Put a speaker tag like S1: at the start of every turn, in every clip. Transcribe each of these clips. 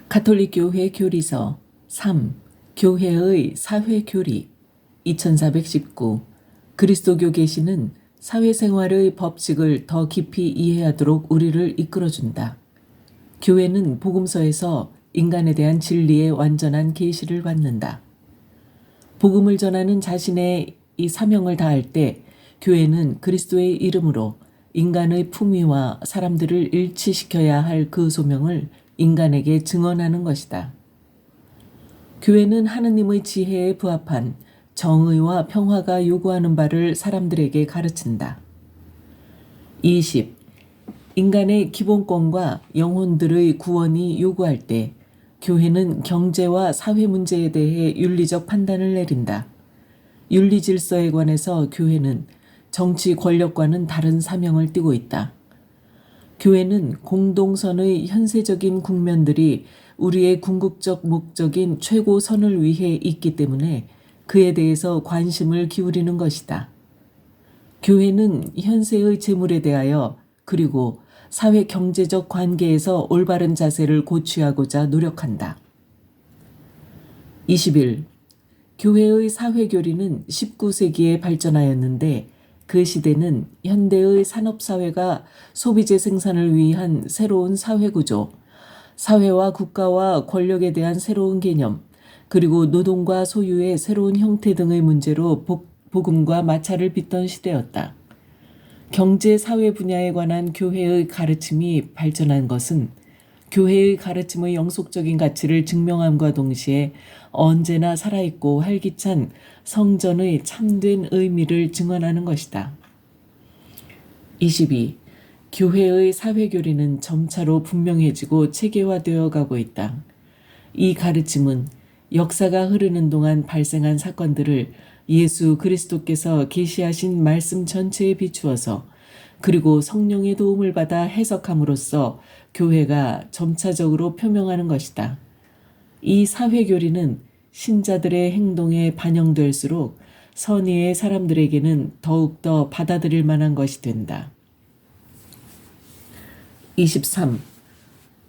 S1: 가톨릭교회 교리서 3. 교회의 사회교리 2419 그리스도교 계시는 사회생활의 법칙을 더 깊이 이해하도록 우리를 이끌어준다. 교회는 복음서에서 인간에 대한 진리의 완전한 계시를 받는다. 복음을 전하는 자신의 이 사명을 다할 때 교회는 그리스도의 이름으로 인간의 품위와 사람들을 일치시켜야 할 그 소명을 인간에게 증언하는 것이다. 교회는 하느님의 지혜에 부합한 정의와 평화가 요구하는 바를 사람들에게 가르친다. 20. 인간의 기본권과 영혼들의 구원이 요구할 때 교회는 경제와 사회 문제에 대해 윤리적 판단을 내린다. 윤리 질서에 관해서 교회는 정치 권력과는 다른 사명을 띠고 있다. 교회는 공동선의 현세적인 국면들이 우리의 궁극적 목적인 최고선을 위해 있기 때문에 그에 대해서 관심을 기울이는 것이다. 교회는 현세의 재물에 대하여 그리고 사회 경제적 관계에서 올바른 자세를 고취하고자 노력한다. 21. 교회의 사회교리는 19세기에 발전하였는데 그 시대는 현대의 산업사회가 소비재 생산을 위한 새로운 사회구조, 사회와 국가와 권력에 대한 새로운 개념, 그리고 노동과 소유의 새로운 형태 등의 문제로 복음과 마찰을 빚던 시대였다. 경제, 사회 분야에 관한 교회의 가르침이 발전한 것은 교회의 가르침의 영속적인 가치를 증명함과 동시에 언제나 살아있고 활기찬 성전의 참된 의미를 증언하는 것이다. 22. 교회의 사회교리는 점차로 분명해지고 체계화되어 가고 있다. 이 가르침은 역사가 흐르는 동안 발생한 사건들을 예수 그리스도께서 계시하신 말씀 전체에 비추어서 그리고 성령의 도움을 받아 해석함으로써 교회가 점차적으로 표명하는 것이다. 이 사회교리는 신자들의 행동에 반영될수록 선의의 사람들에게는 더욱더 받아들일 만한 것이 된다. 23.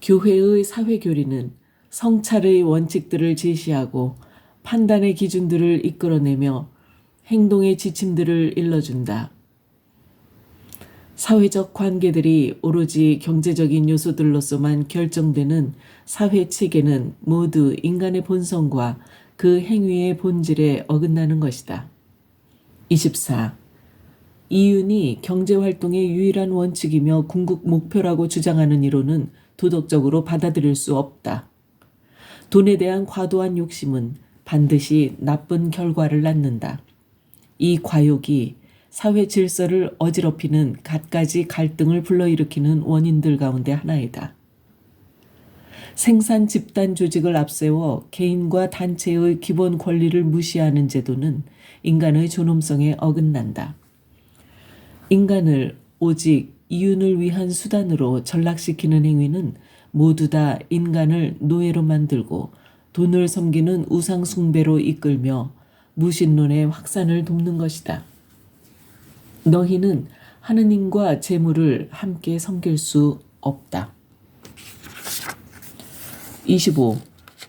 S1: 교회의 사회교리는 성찰의 원칙들을 제시하고 판단의 기준들을 이끌어내며 행동의 지침들을 일러준다. 사회적 관계들이 오로지 경제적인 요소들로서만 결정되는 사회 체계는 모두 인간의 본성과 그 행위의 본질에 어긋나는 것이다. 24. 이윤이 경제활동의 유일한 원칙이며 궁극 목표라고 주장하는 이론은 도덕적으로 받아들일 수 없다. 돈에 대한 과도한 욕심은 반드시 나쁜 결과를 낳는다. 이 과욕이 사회 질서를 어지럽히는 갖가지 갈등을 불러일으키는 원인들 가운데 하나이다. 생산 집단 조직을 앞세워 개인과 단체의 기본 권리를 무시하는 제도는 인간의 존엄성에 어긋난다. 인간을 오직 이윤을 위한 수단으로 전락시키는 행위는 모두 다 인간을 노예로 만들고 돈을 섬기는 우상 숭배로 이끌며 무신론의 확산을 돕는 것이다. 너희는 하느님과 재물을 함께 섬길 수 없다. 25.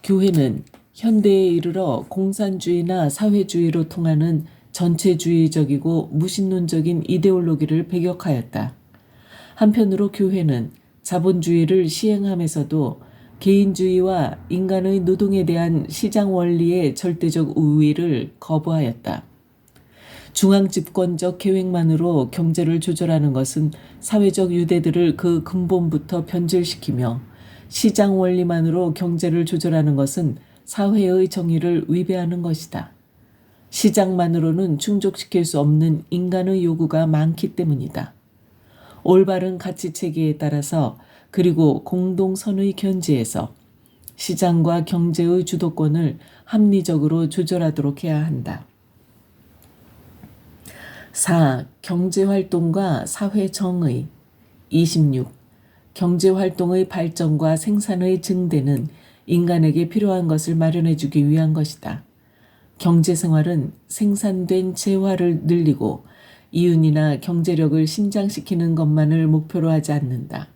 S1: 교회는 현대에 이르러 공산주의나 사회주의로 통하는 전체주의적이고 무신론적인 이데올로기를 배격하였다. 한편으로 교회는 자본주의를 시행하면서도 개인주의와 인간의 노동에 대한 시장 원리의 절대적 우위를 거부하였다. 중앙집권적 계획만으로 경제를 조절하는 것은 사회적 유대들을 그 근본부터 변질시키며 시장 원리만으로 경제를 조절하는 것은 사회의 정의를 위배하는 것이다. 시장만으로는 충족시킬 수 없는 인간의 요구가 많기 때문이다. 올바른 가치체계에 따라서 그리고 공동선의 견지에서 시장과 경제의 주도권을 합리적으로 조절하도록 해야 한다. 4. 경제활동과 사회정의 26. 경제활동의 발전과 생산의 증대는 인간에게 필요한 것을 마련해주기 위한 것이다. 경제생활은 생산된 재화를 늘리고 이윤이나 경제력을 신장시키는 것만을 목표로 하지 않는다.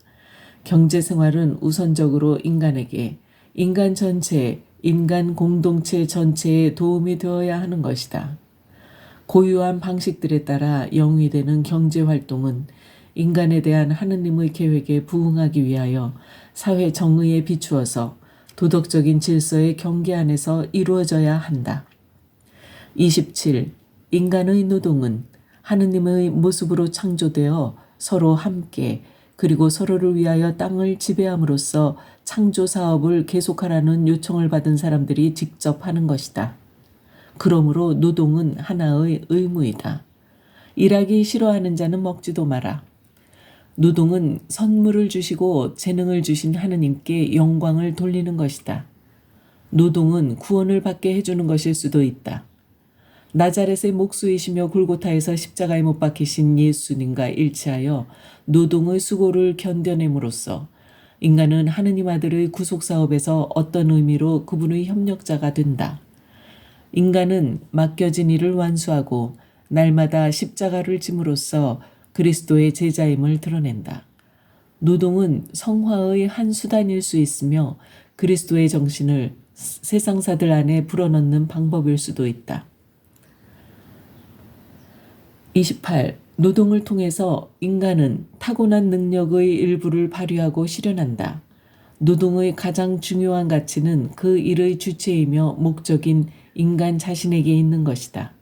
S1: 경제생활은 우선적으로 인간에게 인간 전체, 인간 공동체 전체에 도움이 되어야 하는 것이다. 고유한 방식들에 따라 영위되는 경제활동은 인간에 대한 하느님의 계획에 부응하기 위하여 사회 정의에 비추어서 도덕적인 질서의 경계 안에서 이루어져야 한다. 27. 인간의 노동은 하느님의 모습으로 창조되어 서로 함께 그리고 서로를 위하여 땅을 지배함으로써 창조 사업을 계속하라는 요청을 받은 사람들이 직접 하는 것이다. 그러므로 노동은 하나의 의무이다. 일하기 싫어하는 자는 먹지도 마라. 노동은 선물을 주시고 재능을 주신 하느님께 영광을 돌리는 것이다. 노동은 구원을 받게 해주는 것일 수도 있다. 나자렛의 목수이시며 골고타에서 십자가에 못 박히신 예수님과 일치하여 노동의 수고를 견뎌냄으로써 인간은 하느님 아들의 구속사업에서 어떤 의미로 그분의 협력자가 된다. 인간은 맡겨진 일을 완수하고 날마다 십자가를 짐으로써 그리스도의 제자임을 드러낸다. 노동은 성화의 한 수단일 수 있으며 그리스도의 정신을 세상사들 안에 불어넣는 방법일 수도 있다. 28. 노동을 통해서 인간은 타고난 능력의 일부를 발휘하고 실현한다. 노동의 가장 중요한 가치는 그 일의 주체이며 목적인 인간 자신에게 있는 것이다.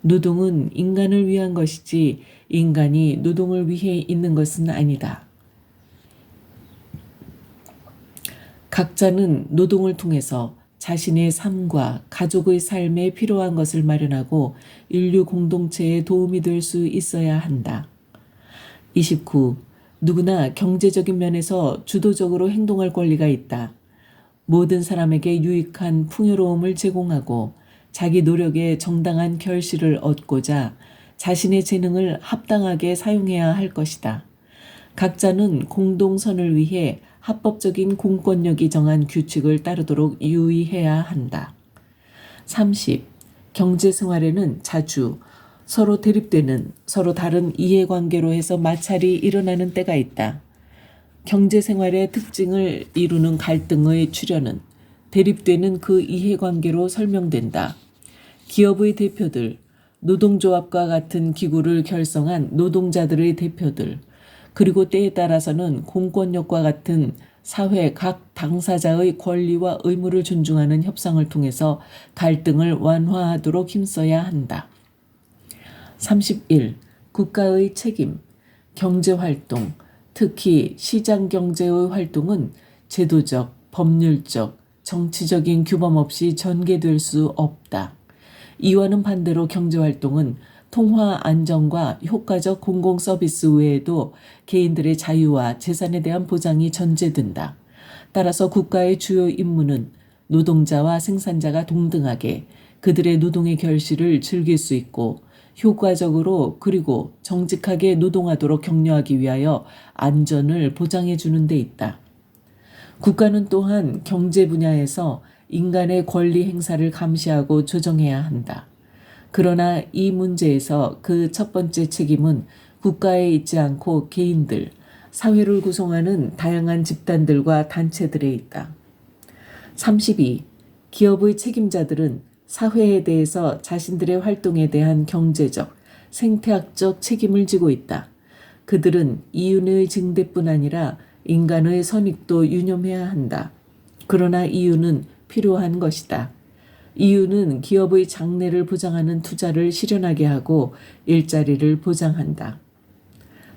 S1: 노동은 인간을 위한 것이지 인간이 노동을 위해 있는 것은 아니다. 각자는 노동을 통해서 자신의 삶과 가족의 삶에 필요한 것을 마련하고 인류 공동체에 도움이 될 수 있어야 한다. 29. 누구나 경제적인 면에서 주도적으로 행동할 권리가 있다. 모든 사람에게 유익한 풍요로움을 제공하고 자기 노력에 정당한 결실을 얻고자 자신의 재능을 합당하게 사용해야 할 것이다. 각자는 공동선을 위해 합법적인 공권력이 정한 규칙을 따르도록 유의해야 한다. 30. 경제생활에는 자주 서로 대립되는 서로 다른 이해관계로 해서 마찰이 일어나는 때가 있다. 경제생활의 특징을 이루는 갈등의 출현은 대립되는 그 이해관계로 설명된다. 기업의 대표들, 노동조합과 같은 기구를 결성한 노동자들의 대표들, 그리고 때에 따라서는 공권력과 같은 사회 각 당사자의 권리와 의무를 존중하는 협상을 통해서 갈등을 완화하도록 힘써야 한다. 31. 국가의 책임, 경제활동, 특히 시장경제의 활동은 제도적, 법률적, 정치적인 규범 없이 전개될 수 없다. 이와는 반대로 경제활동은 통화 안정과 효과적 공공서비스 외에도 개인들의 자유와 재산에 대한 보장이 전제된다. 따라서 국가의 주요 임무는 노동자와 생산자가 동등하게 그들의 노동의 결실을 즐길 수 있고 효과적으로 그리고 정직하게 노동하도록 격려하기 위하여 안전을 보장해 주는 데 있다. 국가는 또한 경제 분야에서 인간의 권리 행사를 감시하고 조정해야 한다. 그러나 이 문제에서 그 첫 번째 책임은 국가에 있지 않고 개인들, 사회를 구성하는 다양한 집단들과 단체들에 있다. 32. 기업의 책임자들은 사회에 대해서 자신들의 활동에 대한 경제적, 생태학적 책임을 지고 있다. 그들은 이윤의 증대뿐 아니라 인간의 선익도 유념해야 한다. 그러나 이윤은 필요한 것이다. 이윤은 기업의 장래를 보장하는 투자를 실현하게 하고 일자리를 보장한다.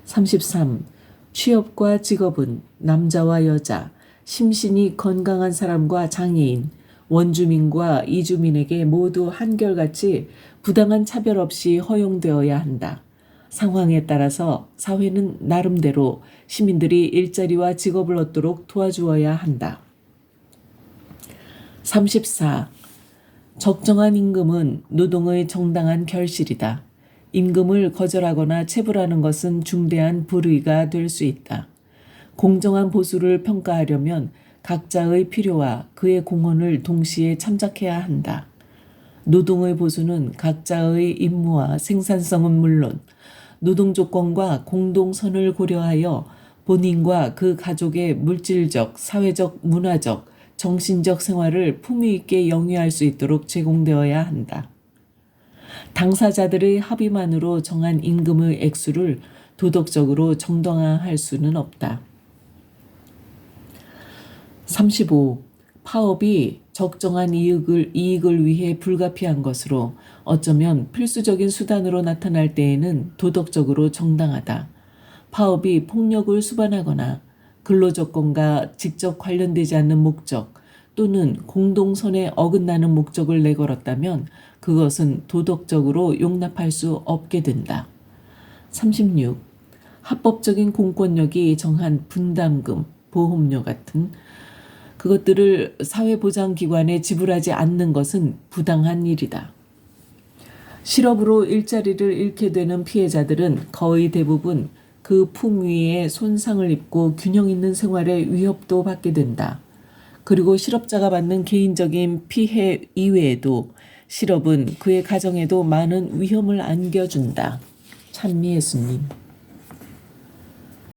S1: 33. 취업과 직업은 남자와 여자, 심신이 건강한 사람과 장애인, 원주민과 이주민에게 모두 한결같이 부당한 차별 없이 허용되어야 한다. 상황에 따라서 사회는 나름대로 시민들이 일자리와 직업을 얻도록 도와주어야 한다. 34. 적정한 임금은 노동의 정당한 결실이다. 임금을 거절하거나 체불하는 것은 중대한 불의가 될 수 있다. 공정한 보수를 평가하려면 각자의 필요와 그의 공헌을 동시에 참작해야 한다. 노동의 보수는 각자의 임무와 생산성은 물론 노동 조건과 공동선을 고려하여 본인과 그 가족의 물질적, 사회적, 문화적, 정신적 생활을 품위 있게 영위할 수 있도록 제공되어야 한다. 당사자들의 합의만으로 정한 임금의 액수를 도덕적으로 정당화할 수는 없다. 35. 파업이 적정한 이익을 위해 불가피한 것으로 어쩌면 필수적인 수단으로 나타날 때에는 도덕적으로 정당하다. 파업이 폭력을 수반하거나 근로조건과 직접 관련되지 않는 목적 또는 공동선에 어긋나는 목적을 내걸었다면 그것은 도덕적으로 용납할 수 없게 된다. 36. 합법적인 공권력이 정한 분담금, 보험료 같은 그것들을 사회보장기관에 지불하지 않는 것은 부당한 일이다. 실업으로 일자리를 잃게 되는 피해자들은 거의 대부분 그 품위에 손상을 입고 균형 있는 생활에 위협도 받게 된다. 그리고 실업자가 받는 개인적인 피해 이외에도 실업은 그의 가정에도 많은 위험을 안겨준다. 찬미 예수님.